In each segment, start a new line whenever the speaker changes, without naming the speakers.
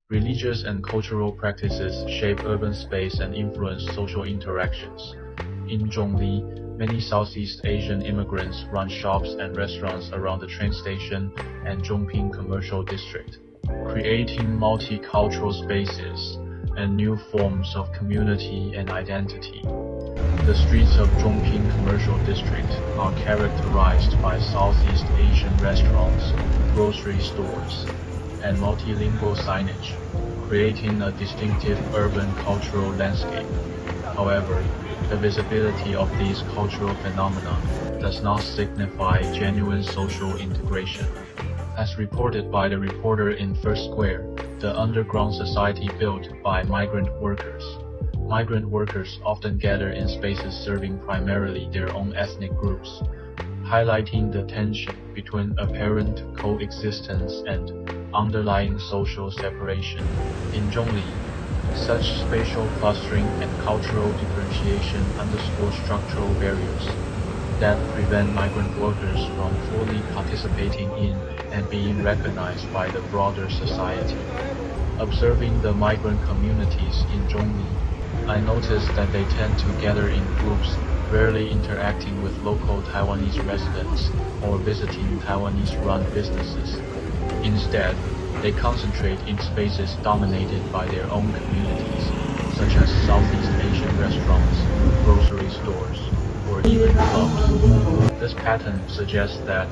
Religious and cultural practices shape urban space and influence social interactions. In Zhongli, many Southeast Asian immigrants run shops and restaurants around the train station and Zhongping Commercial District, creating multicultural spaces and new forms of community and identity. The streets of Zhongping Commercial District are characterized by Southeast Asian restaurants, grocery stores, and multilingual signage, creating a distinctive urban cultural landscape. However, the visibility of these cultural phenomena does not signify genuine social integration. As reported by the reporter in First Square, the underground society built by migrant workers. Migrant workers often gather in spaces serving primarily their own ethnic groups, highlighting the tension between apparent coexistence and underlying social separation. In Zhongli, such spatial clustering and cultural differentiation underscore structural barriers that prevent migrant workers from fully participating in and being recognized by the broader society. Observing the migrant communities in Zhongli, I noticed that they tend to gather in groups, rarely interacting with local Taiwanese residents or visiting Taiwanese-run businesses. Instead, they concentrate in spaces dominated by their own communities, such as Southeast Asian restaurants, grocery stores, or even clubs. This pattern suggests that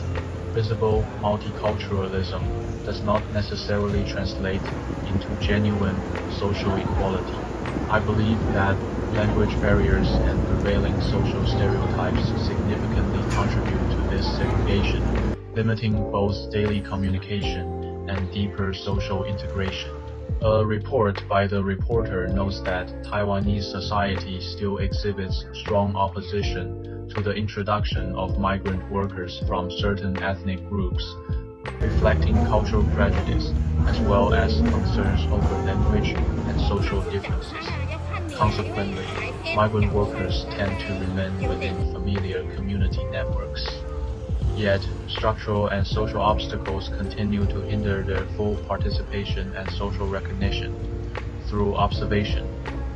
visible multiculturalism does not necessarily translate into genuine social equality. I believe that language barriers and prevailing social stereotypes significantly contribute to this segregation, limiting both daily communication and deeper social integration. A report by the reporter notes that Taiwanese society still exhibits strong opposition to the introduction of migrant workers from certain ethnic groups, reflecting cultural prejudice as well as concerns over language and social differences. Consequently, migrant workers tend to remain within familiar community networks. Yet, structural and social obstacles continue to hinder their full participation and social recognition. Through observation,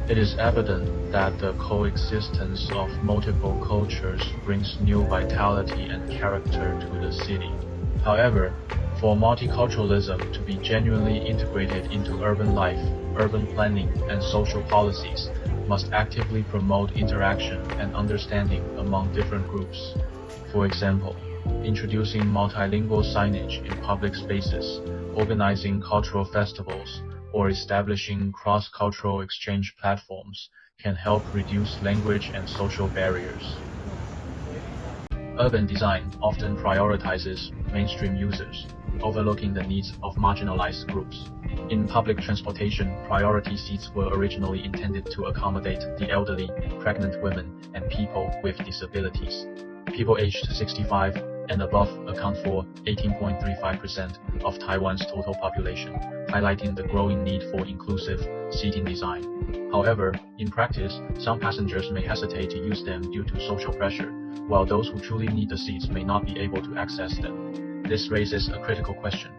it is evident that the coexistence of multiple cultures brings new vitality and character to the city. However, for multiculturalism to be genuinely integrated into urban life, urban planning, and social policies must actively promote interaction and understanding among different groups. For example, introducing multilingual signage in public spaces, organizing cultural festivals, or establishing cross-cultural exchange platforms can help reduce language and social barriers. Urban design often prioritizes mainstream users, overlooking the needs of marginalized groups. In public transportation, priority seats were originally intended to accommodate the elderly, pregnant women, and people with disabilities. People aged 65 and above account for 18.35% of Taiwan's total population, highlighting the growing need for inclusive seating design. However, in practice, some passengers may hesitate to use them due to social pressure, while those who truly need the seats may not be able to access them. This raises a critical question.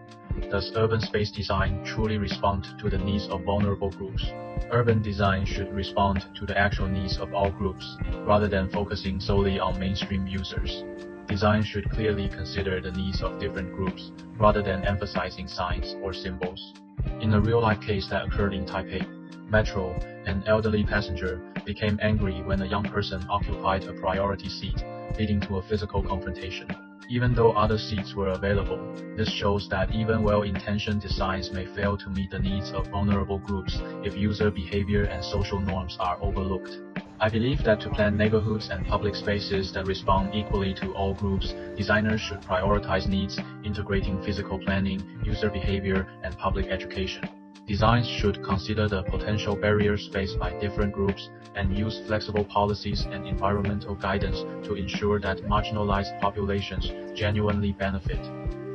Does urban space design truly respond to the needs of vulnerable groups? Urban design should respond to the actual needs of all groups, rather than focusing solely on mainstream users. Design should clearly consider the needs of different groups, rather than emphasizing signs or symbols. In a real-life case that occurred in Taipei, Metro, an elderly passenger became angry when a young person occupied a priority seat, leading to a physical confrontation. Even though other seats were available, this shows that even well-intentioned designs may fail to meet the needs of vulnerable groups if user behavior and social norms are overlooked. I believe that to plan neighborhoods and public spaces that respond equally to all groups, designers should prioritize needs, integrating physical planning, user behavior, and public education. Designs should consider the potential barriers faced by different groups and use flexible policies and environmental guidance to ensure that marginalized populations genuinely benefit,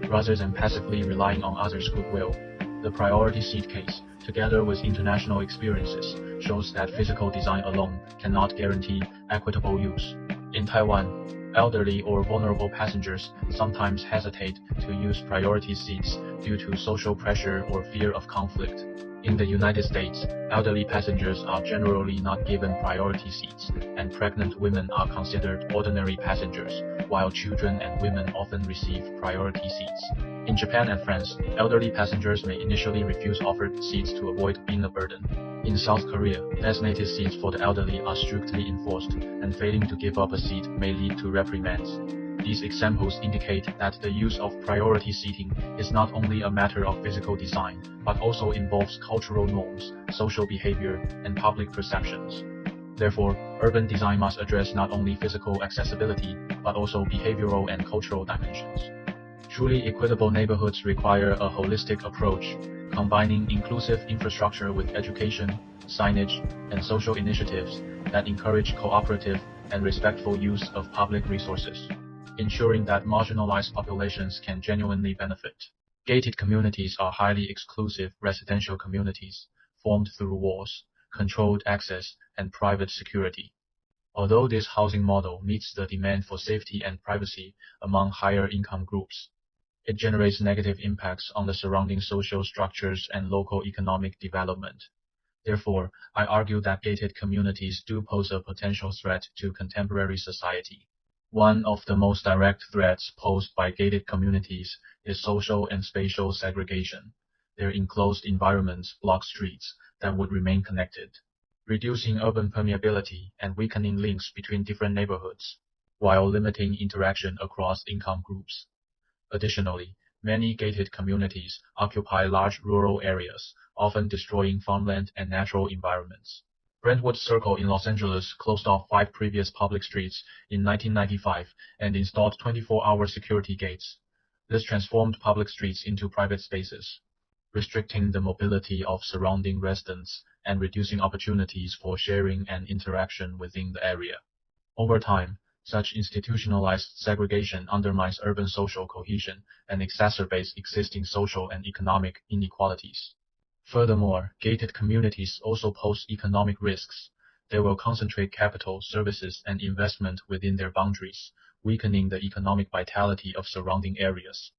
rather than passively relying on others' goodwill. The priority seat case, together with international experiences, shows that physical design alone cannot guarantee equitable use. In Taiwan, elderly or vulnerable passengers sometimes hesitate to use priority seats due to social pressure or fear of conflict. In the United States, elderly passengers are generally not given priority seats, and pregnant women are considered ordinary passengers, while children and women often receive priority seats. In Japan and France, elderly passengers may initially refuse offered seats to avoid being a burden. In South Korea, designated seats for the elderly are strictly enforced, and failing to give up a seat may lead to reprimands. These examples indicate that the use of priority seating is not only a matter of physical design, but also involves cultural norms, social behavior, and public perceptions. Therefore, urban design must address not only physical accessibility, but also behavioral and cultural dimensions. Truly equitable neighborhoods require a holistic approach, combining inclusive infrastructure with education, signage, and social initiatives that encourage cooperative and respectful use of public resources, ensuring that marginalized populations can genuinely benefit. Gated communities are highly exclusive residential communities, formed through walls, controlled access, and private security. Although this housing model meets the demand for safety and privacy among higher income groups, it generates negative impacts on the surrounding social structures and local economic development. Therefore, I argue that gated communities do pose a potential threat to contemporary society. One of the most direct threats posed by gated communities is social and spatial segregation. Their enclosed environments block streets that would remain connected, reducing urban permeability and weakening links between different neighborhoods, while limiting interaction across income groups. Additionally, many gated communities occupy large rural areas, often destroying farmland and natural environments. Brentwood Circle in Los Angeles closed off 5 previous public streets in 1995 and installed 24-hour security gates. This transformed public streets into private spaces, restricting the mobility of surrounding residents and reducing opportunities for sharing and interaction within the area. Over time, such institutionalized segregation undermines urban social cohesion and exacerbates existing social and economic inequalities. Furthermore, gated communities also pose economic risks. They will concentrate capital, services, and investment within their boundaries, weakening the economic vitality of surrounding areas.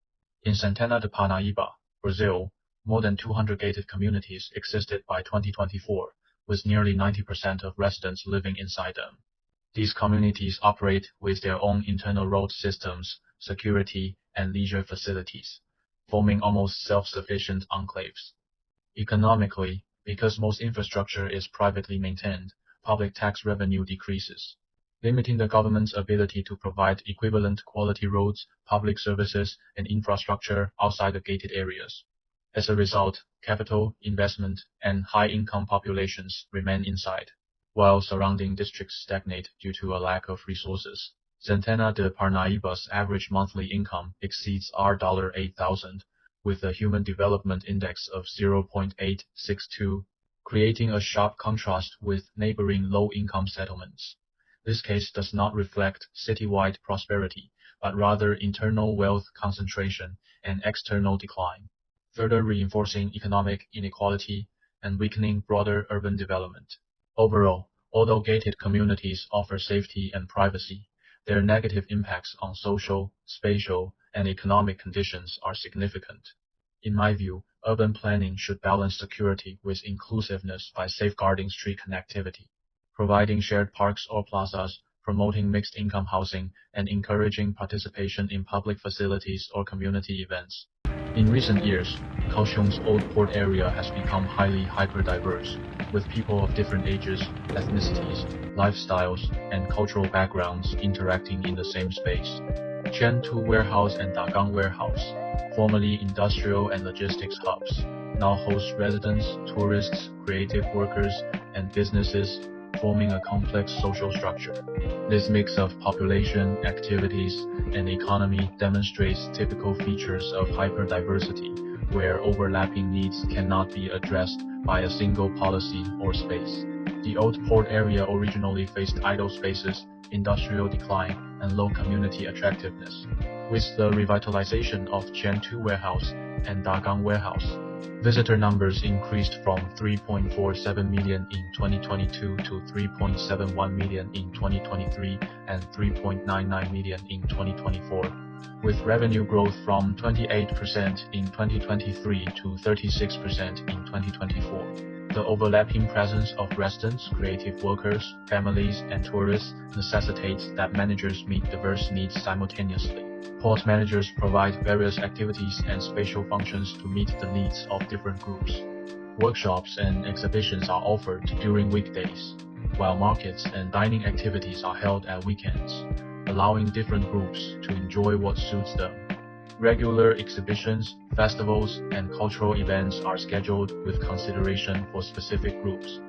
In Santana de Parnaíba, Brazil, more than 200 gated communities existed by 2024, with nearly 90% of residents living inside them. These communities operate with their own internal road systems, security, and leisure facilities, forming almost self-sufficient enclaves. Economically, because most infrastructure is privately maintained, public tax revenue decreases, limiting the government's ability to provide equivalent quality roads, public services, and infrastructure outside the gated areas. As a result, capital, investment, and high-income populations remain inside, while surrounding districts stagnate due to a lack of resources. Santana de Parnaíba's average monthly income exceeds $8,000, with a Human Development Index of 0.862, creating a sharp contrast with neighboring low-income settlements. This case does not reflect citywide prosperity, but rather internal wealth concentration and external decline, further reinforcing economic inequality and weakening broader urban development. Overall, although gated communities offer safety and privacy, their negative impacts on social, spatial, and economic conditions are significant. In my view, urban planning should balance security with inclusiveness by safeguarding street connectivity, providing shared parks or plazas, promoting mixed-income housing, and encouraging participation in public facilities or community events. In recent years, Kaohsiung's Old Port area has become highly hyper-diverse, with people of different ages, ethnicities, lifestyles, and cultural backgrounds interacting in the same space. Qiantu Warehouse and Dagang Warehouse, formerly industrial and logistics hubs, now host residents, tourists, creative workers, and businesses, forming a complex social structure. This mix of population, activities, and economy demonstrates typical features of hyperdiversity, where overlapping needs cannot be addressed by a single policy or space. The Old Port area originally faced idle spaces, industrial decline, and low community attractiveness. With the revitalization of Qiantu Warehouse and Dagang Warehouse, visitor numbers increased from 3.47 million in 2022 to 3.71 million in 2023 and 3.99 million in 2024, with revenue growth from 28% in 2023 to 36% in 2024. The overlapping presence of residents, creative workers, families, and tourists necessitates that managers meet diverse needs simultaneously. Port managers provide various activities and spatial functions to meet the needs of different groups. Workshops and exhibitions are offered during weekdays, while markets and dining activities are held at weekends, allowing different groups to enjoy what suits them. Regular exhibitions, festivals, and cultural events are scheduled with consideration for specific groups,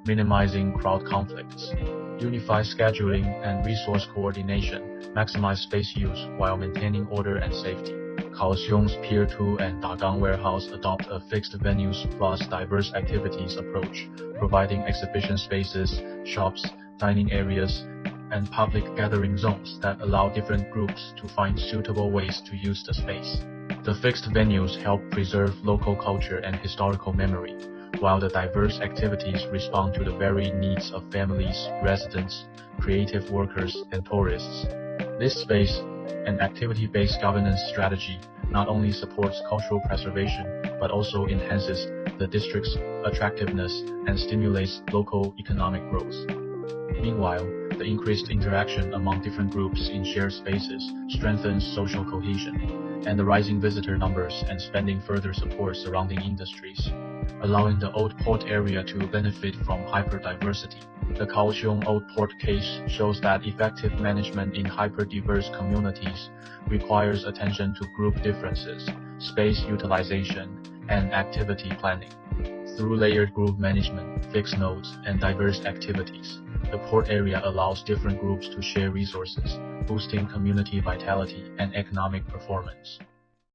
minimizing crowd conflicts. Unified scheduling and resource coordination maximize space use while maintaining order and safety. Kaohsiung's Pier 2 and Dagang warehouse adopt a fixed venues plus diverse activities approach, providing exhibition spaces, shops, dining areas, and public gathering zones that allow different groups to find suitable ways to use the space. The fixed venues help preserve local culture and historical memory, while the diverse activities respond to the varied needs of families, residents, creative workers, and tourists. This space and activity-based governance strategy not only supports cultural preservation, but also enhances the district's attractiveness and stimulates local economic growth. Meanwhile, the increased interaction among different groups in shared spaces strengthens social cohesion, and the rising visitor numbers and spending further support surrounding industries, allowing the Old Port area to benefit from hyperdiversity. The Kaohsiung Old Port case shows that effective management in hyper-diverse communities requires attention to group differences, space utilization, and activity planning. Through layered group management, fixed nodes, and diverse activities, the port area allows different groups to share resources, boosting community vitality and economic performance.